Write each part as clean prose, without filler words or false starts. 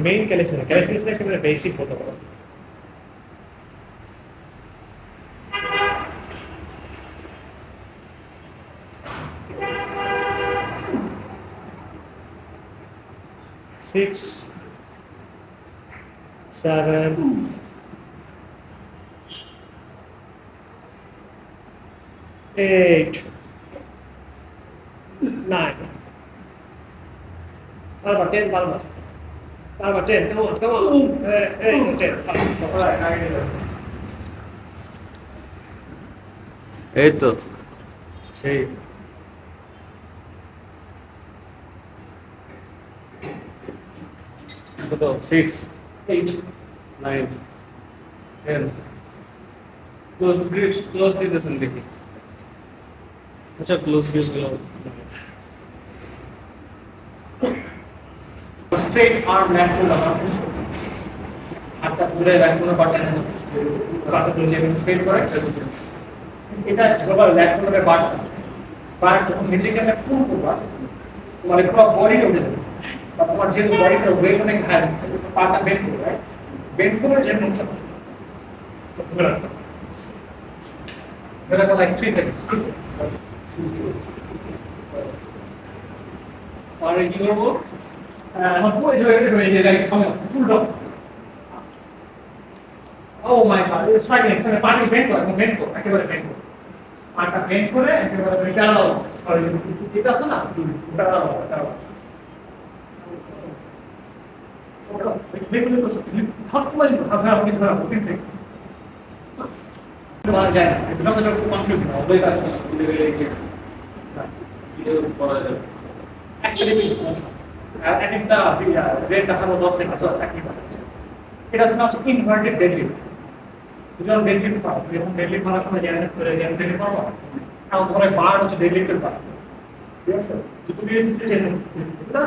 Main ক্যালিসিস একেবারে basic হতে পারে। Six, 7, 8, 9. Barber, 10, Barber. Barber, 10, come on, come on. Hey, 10. All right, I get it. এই তো সেই কত 6 8, 9 10 ক্লোজ দিতেছেন দেখি আচ্ছা ক্লোজ দিয়ে দিলাম straight arm left to the left. হাতটা ধরে রাখবো না বাটন হাতটা ধরে যেমন স্ট্রেট করে এটা যখন লেফট করে বাট যখন নিচে গেলে পুল করবা তোমার পুরো বডি উঠে যাবে বা তোমার যে বডিটা ওয়েট অনেক হাই পাটা বেন্ড করবে রাইট বেন্ড করে যেমন উঠতে পারবে ধরে রাখো লাইক 3 সেকেন্ড আর কি করব আমার পুরো জায়গাটা হয়ে যায় like pull down Oh my god, it's striking. So the party bend করে, একেবারে bend করে। পাটা bend করে একেবারে প্যারালাল করে। এটা আছে না? Parallel. This how to like how we try to fix it. বলা যায় না। এটা আমাদের খুব কনফিউজ না। ওই কাজ না। Actually একটা রেট দেখাবো 10 সেকেন্ড আছে এটা হচ্ছে ইনভার্টেড ডেডলিফট যখন ডেডলিফট পাবো যখন ডেডলিফট করার সময় জেনারেট করে ডেডলিফট পাবো তাও ধরে বার হচ্ছে ডেডলিফটের বার ঠিক আছে তো তুমি হচ্ছে সেটা না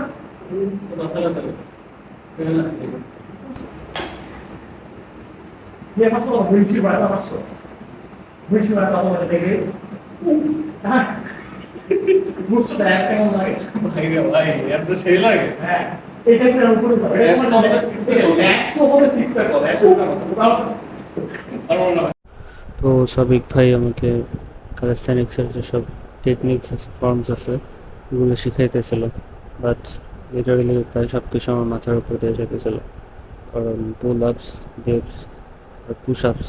ये मतलब विंची वाला मसो विंची वाला वाला डेगेस বুঝছো তো এক সেকেন্ড লাগে ভাই রে ভাই এত তো সেই লাগে হ্যাঁ এটা একটা উপরে যাবে এটা মানে 6 প্যাক হবে 100 হবে 6 প্যাক হবে 100 টাকা তো সাবিক ভাই আমাকে ক্যালিস্থেনিক্সের যেসব টেকনিক্স আছে ফর্মস আছে এগুলো শিখাইতেছিল বাট লিটারালি প্রায় সব কিছু আমার মাথার উপর দিয়ে যেতেছিল কারণ পুল আপস ডিপস আর পুশ আপস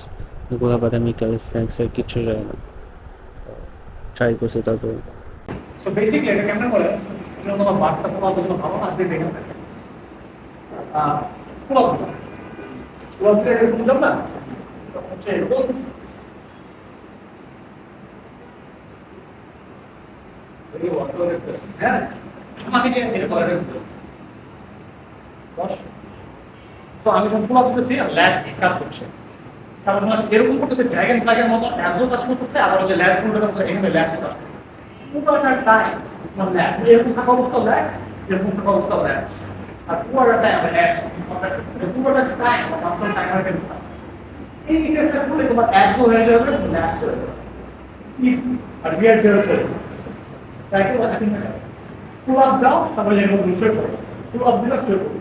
এগুলো বাদে আমি ক্যালিস্থেনিক্সের কিছু যায় না ট্রাই করছি তারপরে সো বেসিক্যালি এটা কেমন করে এটা তোমার বাটটা তোমার জন্য ভালো আসবে দেখেন পুরো পুরো এরকম যাব না হচ্ছে এরকম হ্যাঁ আমাকে যে এটা করে দেবো তো আমি যখন পুরো করতেছি ল্যাটস কাজ করছে কারণ এরকম করতেছে ড্রাগন ফ্ল্যাগের মতো অ্যাবজর্ব কাজ করতেছে আবার যে ল্যাট পুরোটা করতে এখানে ল্যাটস কাজ পুরোটা টাইম মানে ল্যাটস এরকম থাকা অবস্থা ল্যাটস এরকম থাকা অবস্থা ল্যাটস আর পুরোটা টাইম ল্যাটস পুরোটা টাইম মাসল টাইম হবে এই কেসটা পুরো তোমার অ্যাবজর্ব হয়ে যাবে ল্যাটস হয়ে যাবে ইজি আর বিয়ার জেরোস হয়ে যাবে তাই কি কথা ঠিক আছে পুল আপ দাও তারপরে এরকম শুয়ে পড়ো পুল আপ দিলে শুয়ে পড়ো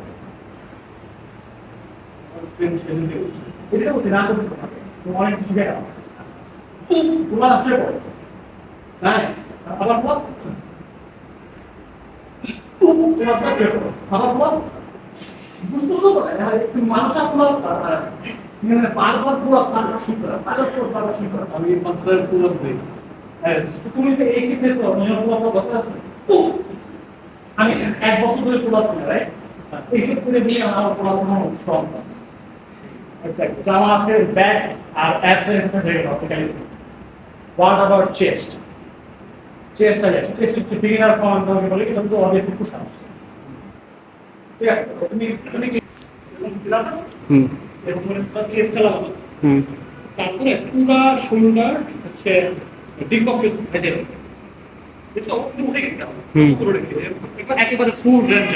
এটা বলছি না করতে হবে অনেক কিছু গেল পুল আপ শুয়ে পড়ো নাইস আবার পুল আপ পুল আপ শুয়ে পড়ো আবার পুল আপ বুঝতেছো তো তুমি মানুষ পুল আপ মানে বারবার পুল আপ তারপর শুয়ে পড়ো বারবার শুয়ে পড়ো আমি মাস্টার পুরো দিই তুমি তো এই শিখেছো তো নিয়ম পুল আপ দরকার আছে আমি এক বছর ধরে পুল আপ করি রাইট এই ক্ষেত্রে নিয়ে আমার পড়াশোনা স্ট্রং এক্স্যাক্টলি সো আমার আজকে ব্যাক আর অ্যাপস এক্সারসাইজ হয়ে গেল ক্যালিস্টিক হোয়াট অ্যাবাউট চেস্ট চেস্ট আছে চেস্ট হচ্ছে বিগিনার ফর্ম আমি বলি এটা তো অবভিয়াসলি পুশ আপ ঠিক আছে তুমি কি দিলাম না এরকম করে চেস্টটা লাগাবো তারপরে পুরো শোল্ডার হচ্ছে ডিকম্প্রেস হয়ে যাবে একেবারে ফুল রেঞ্জ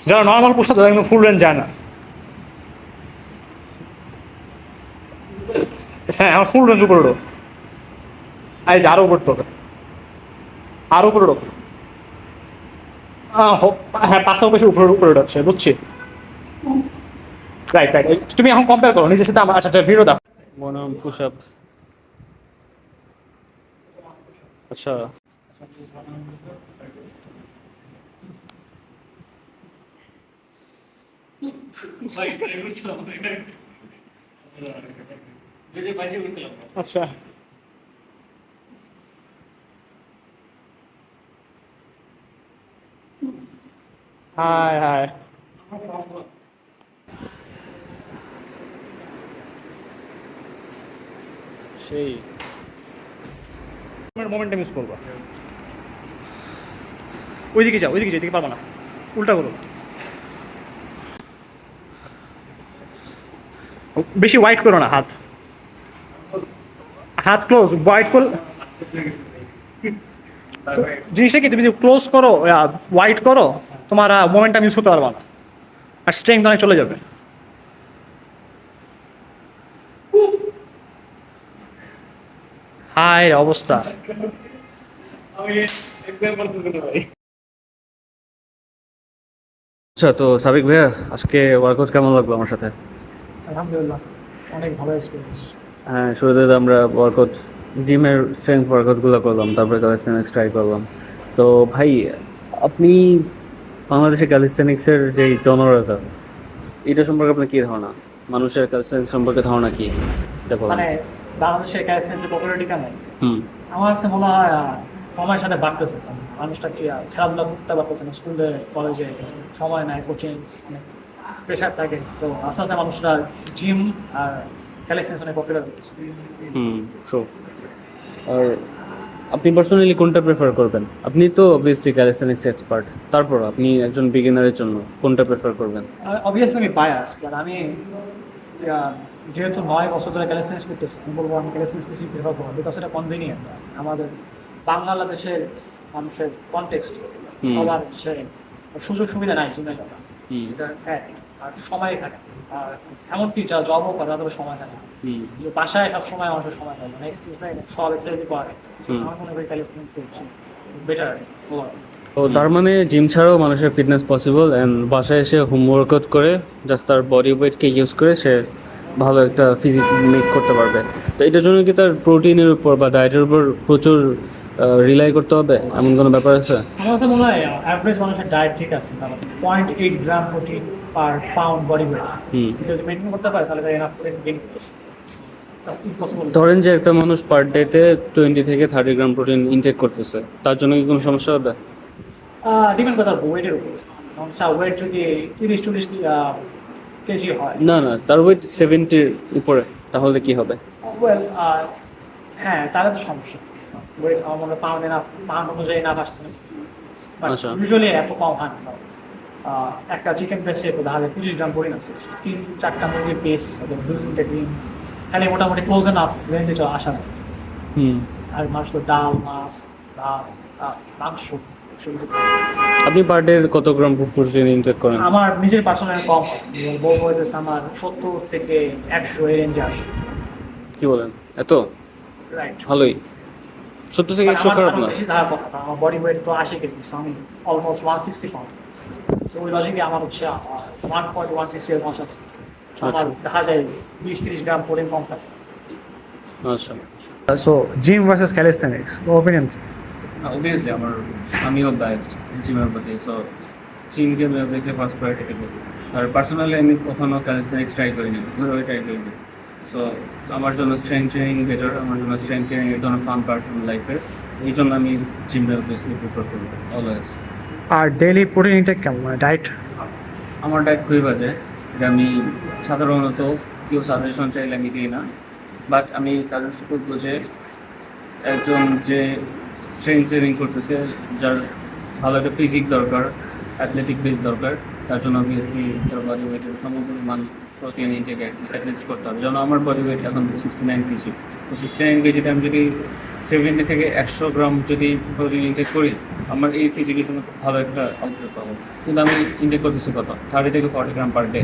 যারা নর্মাল পোশাক তারা একদম ফুল রেঞ্জ যায় না হ্যাঁ আমার ফুল রেঞ্জ উপরে উঠো এই যে আরো উপর তো আরো উপরে উঠো হ্যাঁ পাঁচটা বেশি উপরে উপরে উঠাচ্ছে বুঝছি রাইট রাইট, তুমি এখন কম্পেয়ার করো নিজের সাথে আমার। আচ্ছা ভিডিও দাও। বনাম পুশ আপ। আচ্ছা আচ্ছা হাই হাই, সেই মোমেন্টাম ইউজ করবা। ওইদিকে যাও, ওইদিকে যাও, এদিকে পারবো না, উল্টা করো। বেশি ওয়াইড করো না, হাত হাত ক্লোজ, ওয়াইড করো। জিনিসটা কি, তুমি যদি ক্লোজ করো ওয়াইড করো, তোমার মোমেন্টাম ইউজ করতে পারবা না, আর স্ট্রেংথ অনেক চলে যাবে। হায় রে অবস্থা। আচ্ছা, তো সাবিক ভাইয়া আজকে ওয়ার্কআউট কেমন লাগলো আমার সাথে? আলহামদুলিল্লাহ, অনেক ভালো এক্সপিরিয়েন্স। হ্যাঁ, শুরুতে তো আমরা ওয়ার্কআউট, জিমের স্ট্রেংথ ওয়ার্কআউটগুলো করলাম, তারপরে ক্যালিস্থেনিক্স ট্রাই করলাম। তো ভাই, আপনি বাংলাদেশে ক্যালিস্থেনিক্সের যে জনরটা, এটা সম্পর্কে আপনার কী ধারণা? মানুষের ক্যালিস্থেনিক্স সম্পর্কে ধারণা কি, এটা বলেন। মানে বাংলাদেশের ক্যালিস্থেনিক্সের পপুলারিটি কেমন? হুম আমার কাছে মনে হয় সময়ের সাথে বাড়তেছে। মানুষটা কি খেলাধুলা করতে পারতেছে না, স্কুলে কলেজে সময় নাই, কোচিং অনেক প্রেশার থাকে, তো আস্তে আস্তে মানুষরা জিম আর ক্যালিস্থেনিক্স অনেক পপুলার হচ্ছে। হুম ট্রু। আর আপনি পার্সোনালি কোনটা প্রেফার করবেন? আপনি তো অবভিয়াসলি ক্যালিস্থেনিক্স এক্সপার্ট, তারপর আপনি একজন বিগিনারের জন্য কোনটা প্রেফার করবেন? অবভিয়াসলি আমি বায়াস, বাট আমি যেহেতু 9 বছর ধরে ক্যালিস্থেনিক্স করতেছি, আমি বলবো আমি ক্যালিস্থেনিক্স বেশি প্রেফার করবো, বিকজ এটা কনভিনিয়েন্ট। আমাদের বাংলাদেশের মানুষের কনটেক্সট সবার সুযোগ সুবিধা নাই জিমে যাওয়া, এটা ফ্যাক্ট। আর সময় থাকে, আর এমনকি যা জবও করে তাদের সময় থাকে না। যে বাসায় সব সময় মানুষের সময় থাকে না, এক্সকিউজ নাই, সব এক্সারসাইজই করে। আমার মনে করি ক্যালিস্থেনিক্স বেটার। তো তার মানে জিম ছাড়াও মানুষের ফিটনেস পসিবল, অ্যান্ড বাসায় এসে হোম ওয়ার্কআউট করে জাস্ট তার বডি ওয়েটকে ইউজ করে সে ভালো একটা ফিজিক মেক করতে পারবে। তো এটার জন্য কি তার প্রোটিনের উপর বা ডায়েটের উপর প্রচুর রিলাই করতে হবে, এমন কোনো ব্যাপার আছে? আমার কাছে মনে হয় অ্যাভারেজ মানুষের ডায়েট ঠিক আছে, কারণ 0.8 গ্রাম প্রোটিন পার পাউন্ড বডি ওয়েট যদি মেনটেন করতে পারে তাহলে তার এনাফ প্রোটিন গেইন করতেছে। ধরেন যে একটা মানুষ পার ডেতে 20 থেকে 30 গ্রাম প্রোটিন ইনটেক করতেছে, তার জন্য কি কোনো সমস্যা হবে? ডিপেন্ড করে তার ওয়েটের উপর। ওয়েট যদি 30-40 কেজি হয়, না না, তার ওয়েট 70-র উপরে, তাহলে কি হবে? ওয়েল হ্যাঁ তাহলে তো সমস্যা। ওয়েট আমার মনে হয় পাউন্ড অনুযায়ী না আসছে, আচ্ছা। ইউজুয়ালি এত কম হয় না। একটা চিকেন ব্রেস্টে তাহলে 25 গ্রাম প্রোটিন আছে, 3-4টা মুরগির পিস, 2-3টে ডিম, তাহলে মোটামুটি ক্লোজ এনাফ রেঞ্জে আসা যায়। আর মাছ তো ডাল, মাছ, ডাল, মাংস। আপনি পার ডে কত গ্রাম প্রোটিন ইনটেক করেন? আমার নিজের পার্সোনাল কম, বলবো হইতেছে আমার 70 থেকে 100 এই রেঞ্জে আসে। কি বলেন, এত? রাইট, ভালোই। 70 থেকে 100 খারাপ না। বেশি ধার কথা, কারণ আমার বডি ওয়েট তো 80 কেজি, আমি অলমোস্ট 160 পাউন্ড। তো ওই লজিকে আমার হচ্ছে 1.160 এর মশা, আমার দেখা যায় 20-30 গ্রাম প্রোটিন কম থাকে। আচ্ছা, so gym versus ক্যালিস্থেনিক্স, opinion? Obviously আমিও বায়াসড জিমের প্রতি, সো জিমকে আমি অবভিয়াসলি ফার্স্ট প্রায়োরিটি দেব। আর পার্সোনালি আমি কখনো ক্যালিস্থেনিক্স ট্রাই করিনি, ওইভাবে ট্রাই করিনি। সো আমার জন্য স্ট্রেংথ ট্রেনিং বেটার, আমার জন্য স্ট্রেংথ ট্রেনিং একজন ফান পার্ট লাইফের, এই জন্য আমি জিমটা অবভিয়াসলি প্রিফার করবো অলওয়েজ। আর ডেইলি প্রোটিন ইনটেক কেমন, মানে ডায়েট? আমার ডায়েট খুবই বাজে, এটা আমি সাধারণত কেউ সাজেশন চাইলে আমি দিই না, বাট আমি সাজেস্ট করবো যে একজন যে স্ট্রেংথ ট্রেনিং করতেছে, যার ভালো একটা ফিজিক দরকার, অ্যাথলেটিক বেস দরকার, তার জন্য অবভিয়াসলি তার বডি ওয়েটের সমপরিমাণ প্রোটিন ইনটেক অ্যাটলিস্ট করতে হবে। যেন আমার বডি ওয়েট এখন 69 কেজি, তো 69 কেজিতে আমি যদি 70 থেকে 100 গ্রাম যদি প্রোটিন ইনটেক করি, আমার এই ফিজিকের জন্য খুব ভালো একটা আউটপুট পাবো। কিন্তু আমি ইনটেক করতেছি কত, 30 থেকে 40 গ্রাম পার ডে।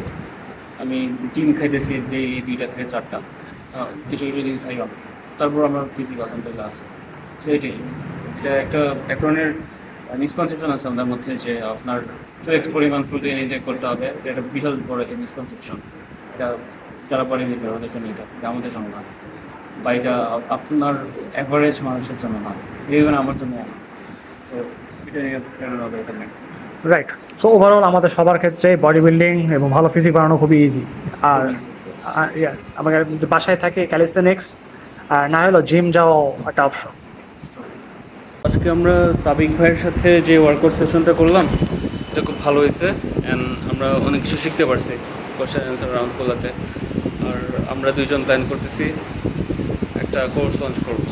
আমি ডিম খাইতেছি ডেইলি 2টা থেকে 4টা, কিছু কিছু দিন খাইলাম, তারপর আমার ফিজিক আলহামদুলিল্লাহ আছে। সেইটাই, এটা এক ধরনের মিসকনসেপশন আছে আমাদের মধ্যে যে আপনার 2x পরিমাণ প্রোটিন ইনটেক করতে হবে, এটা একটা বিশাল বড় একটা মিসকনসেপশন। এটা যারা বডি বিল্ডার ওদের জন্য এটা, এটা আমাদের জন্য না, বা এটা আপনার অ্যাভারেজ মানুষের জন্য না, ইভেন আমার জন্য না। তো এটা নিয়ে প্রেরণা দরকার নেই। রাইট। সো ওভারঅল আমাদের সবার ক্ষেত্রে বডি বিল্ডিং এবং ভালো ফিজিক বানানো খুবই ইজি। আর আমাকে যদি বাসায় থাকে ক্যালিস্থেনিক্স, আর না হলো জিম যাওয়াও একটা অপশন। আজকে আমরা সাবিক ভাইয়ের সাথে যে ওয়ার্কআউট সেশনটা করলাম এটা খুব ভালো হয়েছে, অ্যান্ড আমরা অনেক কিছু শিখতে পারছি কোয়েশ্চেন অ্যান্সার রাউন্ড করলাতে। আর আমরা দুইজন প্ল্যান করতেছি একটা কোর্স লঞ্চ করব।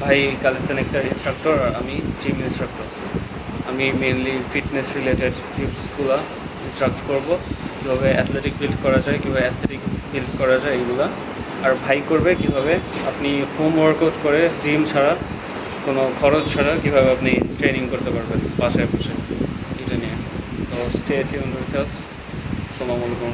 ভাই ক্যালিস্থেনিক্সের ইনস্ট্রাক্টর আর আমি জিম ইনস্ট্রাক্টর। আমি মেনলি ফিটনেস রিলেটেড টিপসগুলো ইনস্ট্রাক্ট করব, কীভাবে অ্যাথলেটিক বিল্ড করা যায়, কীভাবে অ্যাস্থেটিক বিল্ড করা যায় এগুলো। আর ভাই করবে কীভাবে আপনি হোম ওয়ার্কআউট করে জিম ছাড়া কোনো খরচ ছাড়া কীভাবে আপনি ট্রেনিং করতে পারবেন বাসায় বসে, এটা নিয়ে। তো স্টে টিউনড উইথ আস। আসসালামু আলাইকুম।